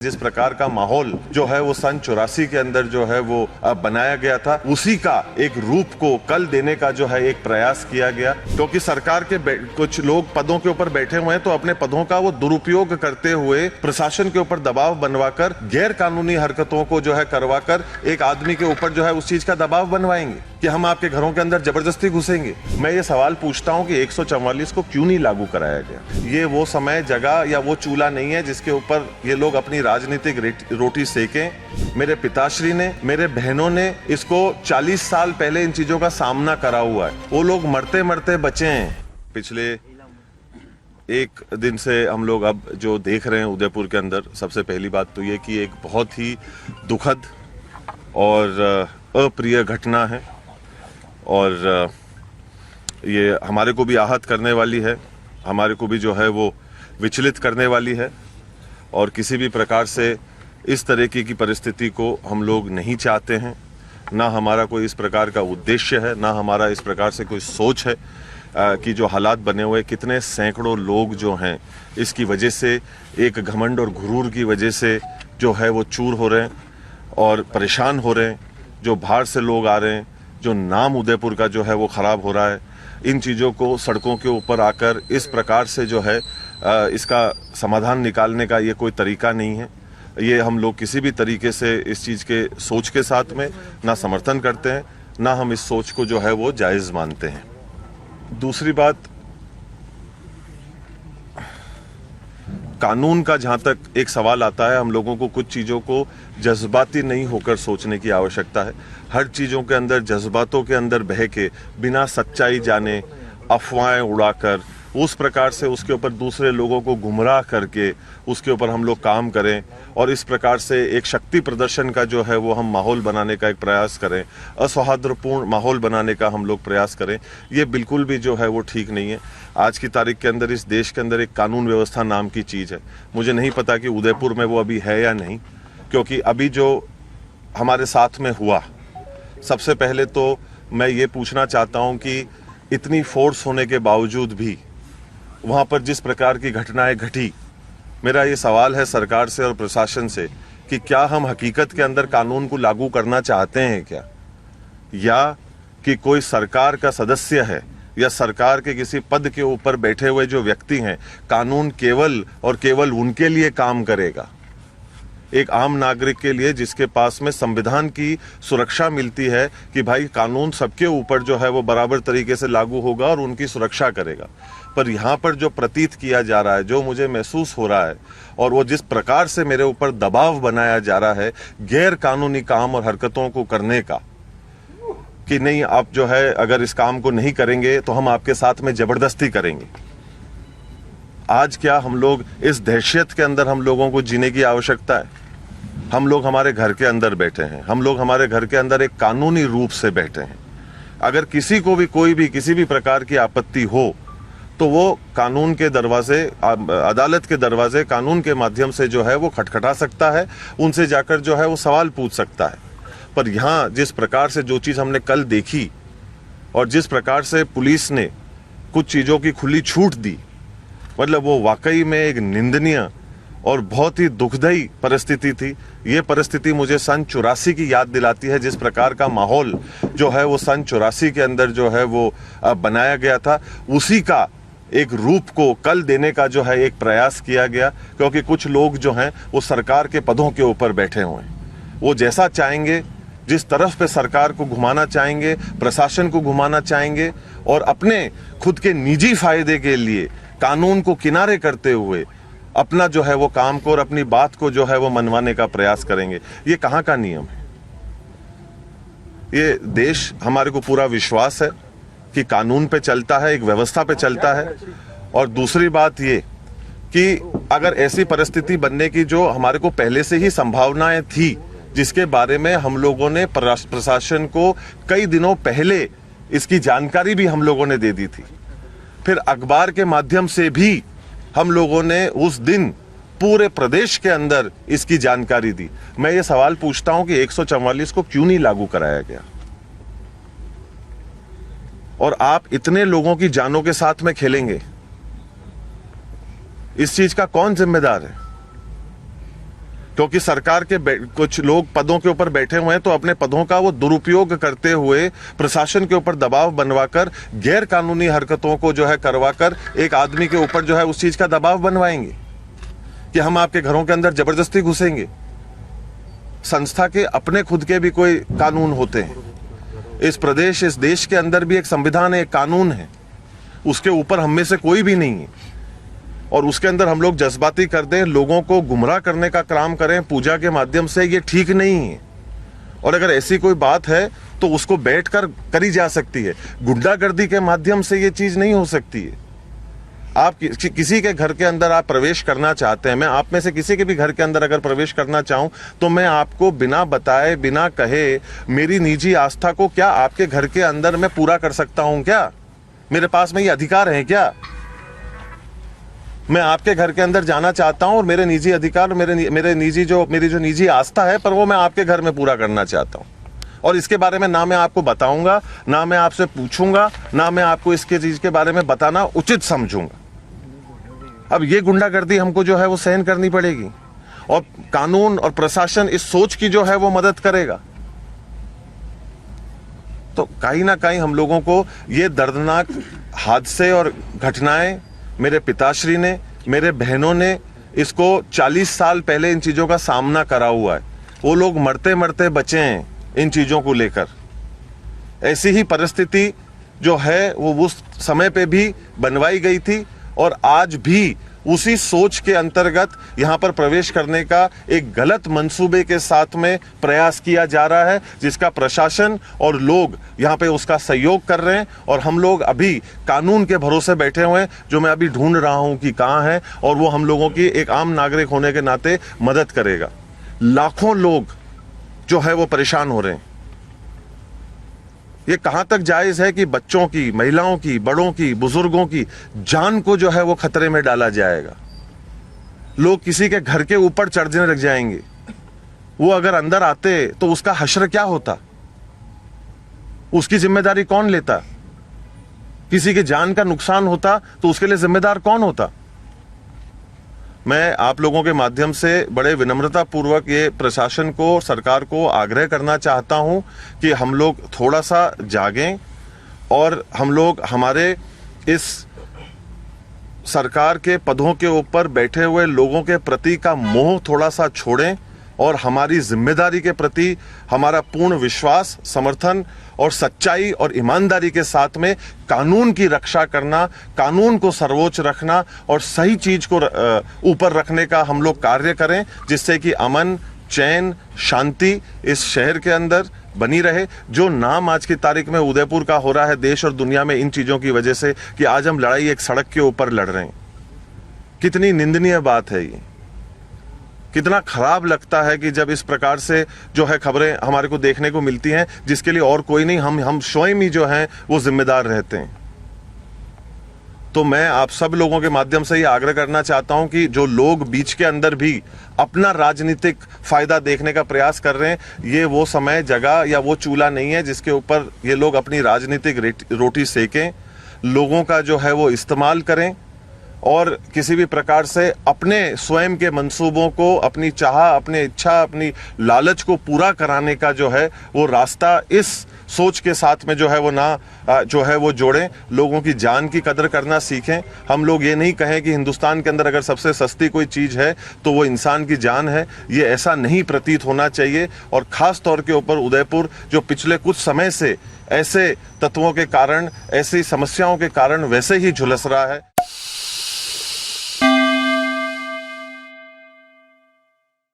जिस प्रकार का माहौल जो है वो सन 84 के अंदर जो है वो बनाया गया था, उसी का एक रूप को कल देने का जो है एक प्रयास किया गया। क्योंकि सरकार के कुछ लोग पदों के ऊपर बैठे हुए हैं, तो अपने पदों का वो दुरुपयोग करते हुए प्रशासन के ऊपर दबाव बनवाकर गैर कानूनी हरकतों को जो है करवाकर एक आदमी के ऊपर जो है उस चीज का दबाव बनवाएंगे कि हम आपके घरों के अंदर जबरदस्ती घुसेंगे। मैं ये सवाल पूछता हूँ कि 144 को क्यों नहीं लागू कराया गया? ये वो समय, जगह या वो चूल्हा नहीं है जिसके ऊपर ये लोग अपनी राजनीतिक रोटी सेकें। मेरे पिताश्री ने, मेरे बहनों ने इसको 40 साल पहले इन चीजों का सामना करा हुआ है। वो लोग मरते मरते बचे हैं। पिछले एक दिन से हम लोग अब जो देख रहे हैं उदयपुर के अंदर, सबसे पहली बात तो ये कि एक बहुत ही दुखद और अप्रिय घटना है और ये हमारे को भी आहत करने वाली है, हमारे को भी जो है वो विचलित करने वाली है। और किसी भी प्रकार से इस तरीके की परिस्थिति को हम लोग नहीं चाहते हैं। ना हमारा कोई इस प्रकार का उद्देश्य है, ना हमारा इस प्रकार से कोई सोच है कि जो हालात बने हुए, कितने सैकड़ों लोग जो हैं इसकी वजह से, एक घमंड और गुरूर की वजह से जो है वो चूर हो रहे हैं और परेशान हो रहे हैं। जो बाहर से लोग आ रहे हैं, जो नाम उदयपुर का जो है वो खराब हो रहा है। इन चीज़ों को सड़कों के ऊपर आकर इस प्रकार से जो है इसका समाधान निकालने का ये कोई तरीका नहीं है। ये हम लोग किसी भी तरीके से इस चीज़ के सोच के साथ में ना समर्थन करते हैं, ना हम इस सोच को जो है वो जायज़ मानते हैं। दूसरी बात, कानून का जहां तक एक सवाल आता है, हम लोगों को कुछ चीज़ों को जज्बाती नहीं होकर सोचने की आवश्यकता है। हर चीज़ों के अंदर जज्बातों के अंदर बह के, बिना सच्चाई जाने अफवाहें उड़ाकर, उस प्रकार से उसके ऊपर दूसरे लोगों को गुमराह करके उसके ऊपर हम लोग काम करें और इस प्रकार से एक शक्ति प्रदर्शन का जो है वो हम माहौल बनाने का एक प्रयास करें, असौहार्दपूर्ण माहौल बनाने का हम लोग प्रयास करें, ये बिल्कुल भी जो है वो ठीक नहीं है। आज की तारीख के अंदर इस देश के अंदर एक कानून व्यवस्था नाम की चीज़ है। मुझे नहीं पता कि उदयपुर में वो अभी है या नहीं, क्योंकि अभी जो हमारे साथ में हुआ, सबसे पहले तो मैं ये पूछना चाहता हूँ कि इतनी फोर्स होने के बावजूद भी वहाँ पर जिस प्रकार की घटनाएं घटी, मेरा ये सवाल है सरकार से और प्रशासन से कि क्या हम हकीकत के अंदर कानून को लागू करना चाहते हैं क्या, या कि कोई सरकार का सदस्य है या सरकार के किसी पद के ऊपर बैठे हुए जो व्यक्ति हैं, कानून केवल और केवल उनके लिए काम करेगा, एक आम नागरिक के लिए जिसके पास में संविधान की सुरक्षा मिलती है कि भाई कानून सबके ऊपर जो है वो बराबर तरीके से लागू होगा और उनकी सुरक्षा करेगा। पर यहाँ पर जो प्रतीत किया जा रहा है, जो मुझे महसूस हो रहा है और वो जिस प्रकार से मेरे ऊपर दबाव बनाया जा रहा है गैर कानूनी काम और हरकतों को करने का, कि नहीं आप जो है अगर इस काम को नहीं करेंगे तो हम आपके साथ में जबरदस्ती करेंगे। आज क्या हम लोग इस दहशत के अंदर हम लोगों को जीने की आवश्यकता है? हम लोग हमारे घर के अंदर बैठे हैं, हम लोग हमारे घर के अंदर एक कानूनी रूप से बैठे हैं। अगर किसी को भी कोई भी किसी भी प्रकार की आपत्ति हो तो वो कानून के दरवाजे, अदालत के दरवाजे, कानून के माध्यम से जो है वो खटखटा सकता है, उनसे जाकर जो है वो सवाल पूछ सकता है। पर यहाँ जिस प्रकार से जो चीज़ हमने कल देखी और जिस प्रकार से पुलिस ने कुछ चीज़ों की खुली छूट दी, मतलब वो वाकई में एक निंदनीय और बहुत ही दुखदायी परिस्थिति थी। ये परिस्थिति मुझे सन 84 की याद दिलाती है, जिस प्रकार का माहौल जो है वो सन 84 के अंदर जो है वो बनाया गया था, उसी का एक रूप को कल देने का जो है एक प्रयास किया गया। क्योंकि कुछ लोग जो हैं वो सरकार के पदों के ऊपर बैठे हुए हैं, वो जैसा चाहेंगे, जिस तरफ पे सरकार को घुमाना चाहेंगे, प्रशासन को घुमाना चाहेंगे और अपने खुद के निजी फायदे के लिए कानून को किनारे करते हुए अपना जो है वो काम को और अपनी बात को जो है वो मनवाने का प्रयास करेंगे। ये कहाँ का नियम है? ये देश, हमारे को पूरा विश्वास है कि कानून पे चलता है, एक व्यवस्था पे चलता है। और दूसरी बात ये कि अगर ऐसी परिस्थिति बनने की जो हमारे को पहले से ही संभावनाएं थी, जिसके बारे में हम लोगों ने प्रशासन को कई दिनों पहले इसकी जानकारी भी हम लोगों ने दे दी थी, फिर अखबार के माध्यम से भी हम लोगों ने उस दिन पूरे प्रदेश के अंदर इसकी जानकारी दी। मैं ये सवाल पूछता हूं कि 144 को क्यों नहीं लागू कराया गया? और आप इतने लोगों की जानों के साथ में खेलेंगे, इस चीज का कौन जिम्मेदार है? क्योंकि सरकार के कुछ लोग पदों के ऊपर बैठे हुए हैं, तो अपने पदों का वो दुरुपयोग करते हुए प्रशासन के ऊपर दबाव बनवाकर गैर कानूनी हरकतों को जो है करवाकर एक आदमी के ऊपर जो है उस चीज का दबाव बनवाएंगे कि हम आपके घरों के अंदर जबरदस्ती घुसेंगे। संस्था के अपने खुद के भी कोई कानून होते हैं। इस प्रदेश, इस देश के अंदर भी एक संविधान है, एक कानून है, उसके ऊपर हम में से कोई भी नहीं है। और उसके अंदर हम लोग जज्बाती कर दें, लोगों को गुमराह करने का काम करें पूजा के माध्यम से, ये ठीक नहीं है। और अगर ऐसी कोई बात है तो उसको बैठकर करी जा सकती है, गुंडागर्दी के माध्यम से ये चीज नहीं हो सकती है। आप किसी के घर के अंदर आप प्रवेश करना चाहते हैं, मैं आप में से किसी के भी घर के अंदर अगर प्रवेश करना चाहूं तो मैं आपको बिना बताए, बिना कहे, मेरी निजी आस्था को क्या आपके घर के अंदर मैं पूरा कर सकता हूं? क्या मेरे पास में ये अधिकार है? क्या मैं आपके घर के अंदर जाना चाहता हूं और मेरे निजी अधिकार, मेरी जो निजी आस्था है, पर वो मैं आपके घर में पूरा करना चाहता हूं, और इसके बारे में ना मैं आपको बताऊंगा, ना मैं आपसे पूछूंगा, ना मैं आपको इसके चीज के बारे में बताना उचित समझूंगा। अब ये गुंडागर्दी हमको जो है वो सहन करनी पड़ेगी, और कानून और प्रशासन इस सोच की जो है वो मदद करेगा। तो कहीं ना कहीं हम लोगों को ये दर्दनाक हादसे और घटनाएं, मेरे पिताश्री ने, मेरे बहनों ने इसको 40 साल पहले इन चीजों का सामना करा हुआ है। वो लोग मरते मरते बचे हैं इन चीजों को लेकर। ऐसी ही परिस्थिति जो है वो उस समय पे भी बनवाई गई थी, और आज भी उसी सोच के अंतर्गत यहां पर प्रवेश करने का एक गलत मंसूबे के साथ में प्रयास किया जा रहा है, जिसका प्रशासन और लोग यहां पे उसका सहयोग कर रहे हैं। और हम लोग अभी कानून के भरोसे बैठे हुए हैं, जो मैं अभी ढूंढ रहा हूं कि कहां है, और वो हम लोगों की एक आम नागरिक होने के नाते मदद करेगा। लाखों लोग जो है वो परेशान हो रहे हैं। ये कहां तक जायज है कि बच्चों की, महिलाओं की, बड़ों की, बुजुर्गों की जान को जो है वो खतरे में डाला जाएगा? लोग किसी के घर के ऊपर चढ़ने लग जाएंगे। वो अगर अंदर आते तो उसका हश्र क्या होता? उसकी जिम्मेदारी कौन लेता? किसी की जान का नुकसान होता तो उसके लिए जिम्मेदार कौन होता? मैं आप लोगों के माध्यम से बड़े विनम्रता पूर्वक ये प्रशासन को, सरकार को आग्रह करना चाहता हूं कि हम लोग थोड़ा सा जागें, और हम लोग हमारे इस सरकार के पदों के ऊपर बैठे हुए लोगों के प्रति का मोह थोड़ा सा छोड़ें, और हमारी जिम्मेदारी के प्रति हमारा पूर्ण विश्वास, समर्थन और सच्चाई और ईमानदारी के साथ में कानून की रक्षा करना, कानून को सर्वोच्च रखना और सही चीज को ऊपर रखने का हम लोग कार्य करें, जिससे कि अमन, चैन, शांति इस शहर के अंदर बनी रहे। जो नाम आज की तारीख में उदयपुर का हो रहा है देश और दुनिया में इन चीजों की वजह से, कि आज हम लड़ाई एक सड़क के ऊपर लड़ रहे हैं, कितनी निंदनीय बात है ये। कितना खराब लगता है कि जब इस प्रकार से जो है खबरें हमारे को देखने को मिलती हैं, जिसके लिए और कोई नहीं, हम स्वयं ही जो हैं वो जिम्मेदार रहते हैं। तो मैं आप सब लोगों के माध्यम से ये आग्रह करना चाहता हूं कि जो लोग बीच के अंदर भी अपना राजनीतिक फायदा देखने का प्रयास कर रहे हैं, ये वो समय, जगह या वो चूल्हा नहीं है जिसके ऊपर ये लोग अपनी राजनीतिक रोटी सेकें। लोगों का जो है वो इस्तेमाल करें, और किसी भी प्रकार से अपने स्वयं के मंसूबों को, अपनी चाह, अपनी इच्छा, अपनी लालच को पूरा कराने का जो है वो रास्ता इस सोच के साथ में जो है वो ना जो है वो जोड़ें। लोगों की जान की कदर करना सीखें। हम लोग ये नहीं कहें कि हिंदुस्तान के अंदर अगर सबसे सस्ती कोई चीज़ है तो वो इंसान की जान है, ये ऐसा नहीं प्रतीत होना चाहिए। और ख़ास तौर के ऊपर उदयपुर जो पिछले कुछ समय से ऐसे तत्वों के कारण, ऐसी समस्याओं के कारण वैसे ही झुलस रहा है।